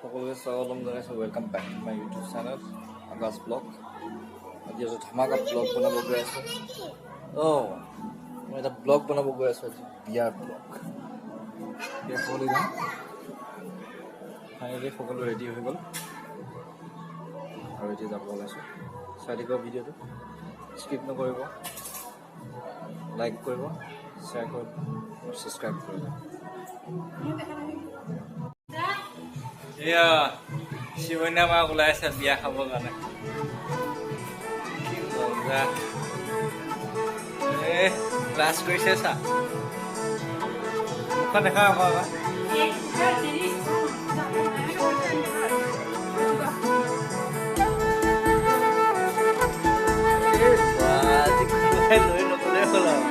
সকলোকে স্বাগতম জনাইছোঁ welcome back to my YouTube channel Akash blog. আজি এটা ধামাকা ব্লগ বনাব গৈ আছোঁ। মই এটা ব্লগ বনাব গৈ আছোঁ আজি, বিয়াৰ ব্লগ। বিয়া খাবলৈ যাম। ফাইনেলি সকলো ৰেডি হৈ গ'ল আৰু এতিয়া যাব ওলাইছোঁ। চাই থাকিব ভিডিঅ'টো, স্কিপ নকৰিব, লাইক কৰিব, শ্বেয়াৰ কৰিব আৰু ছাবস্ক্ৰাইব কৰিব। এয়া শিৱন্যা মাক ওলাই আছে বিয়া খাবৰ কাৰণে। কি মজা! ক্লাছ কৰিছে চা, মুখখন দেখা আকৌ লৈ নকলে হ'ল আৰু।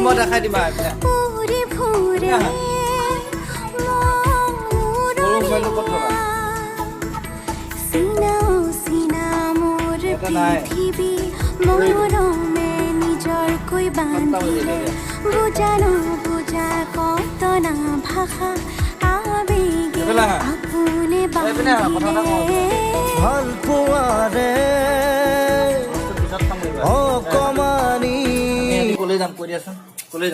মই দেখাই দিম নিজৰকৈ বান্ধিলে বুজানো বুজা কতনা ভাষা আবেগে আপোনে বান্ধিলে ভাল পোৱাৰে অকমানি। কলৈ যাম কৈ দিয়াচোন, কলৈ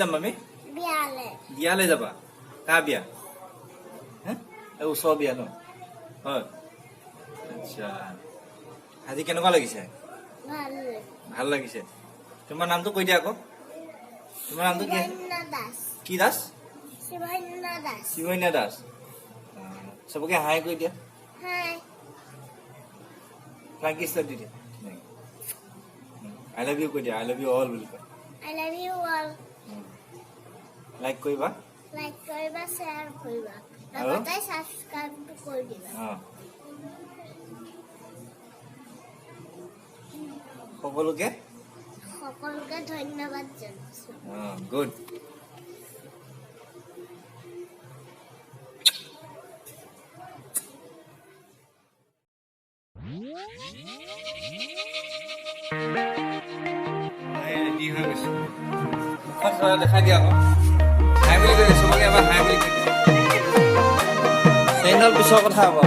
যাম আমি? বিয়ালৈ যাবা? কাৰ বিয়া? ওচৰৰ বিয়া ন? হয়। আচ্ছা, আজি কেনেকুৱা লাগিছে? ভাল লাগিছে। তোমাৰ নামটো কৈ দিয়া আকৌ। তোমাৰ নামটো কি? কি দাস? শিৱন্যা দাস। চবকে হাই কৈ দিয়া। ফ্লাইং কিছ দি দিয়া। I love you কৈ দিয়া। I love you all বুলি কয়। I love you all. Like কৰিবা, শ্বেয়াৰ কৰিবা, লগতে সাবস্ক্ৰাইব কৰি দিবা। সকলোকে ধন্যবাদ জনাইছো। গুড। দেখাই দিয়া আকৌ। হাই বুলি কৈ চবকে এবাৰ হাই বুলি কৈ দিয়া। চেইনডাল পিছৰ কথা হ'ব।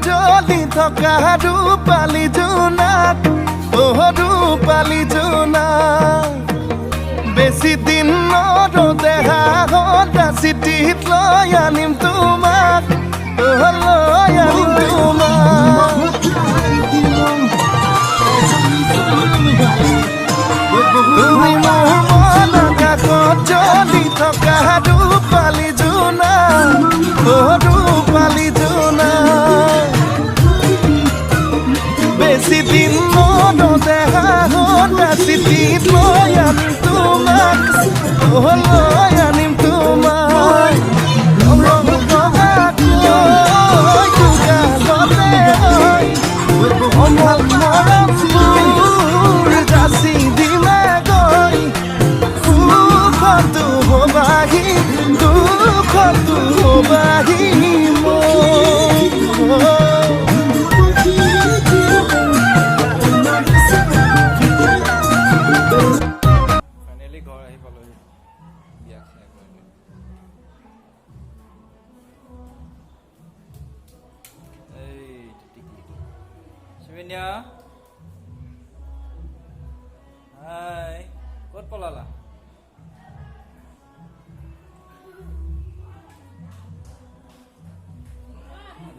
চলি থকা ৰূপালী জোনাক, ৰূপালী জোনাক, বেছি দিন নৰদেহা সদা চিঠিত লৈ আনিম তোমাক, লৈ আনিম তোমাক। তুমি মোৰ মনৰ কাষত চলি থকা ৰূপালী জোনাক, ৰূপালী জোনাক, বেছি দিন নৰদেহা সদা চিঠিত লৈ আনিম তোমাক, লৈ আনিম তোমাক। যাচি দিলে গৈ সুখতো হবাহি, দুখতো হবাহি ফাইনেলি ঘৰ আহি পালোহি। বিয়া খাই শিৱন্যা, হাই, ক'ত পলালা?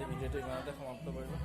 ভিডিঅ'টো ইমানতে সমাপ্ত কৰিলোঁ।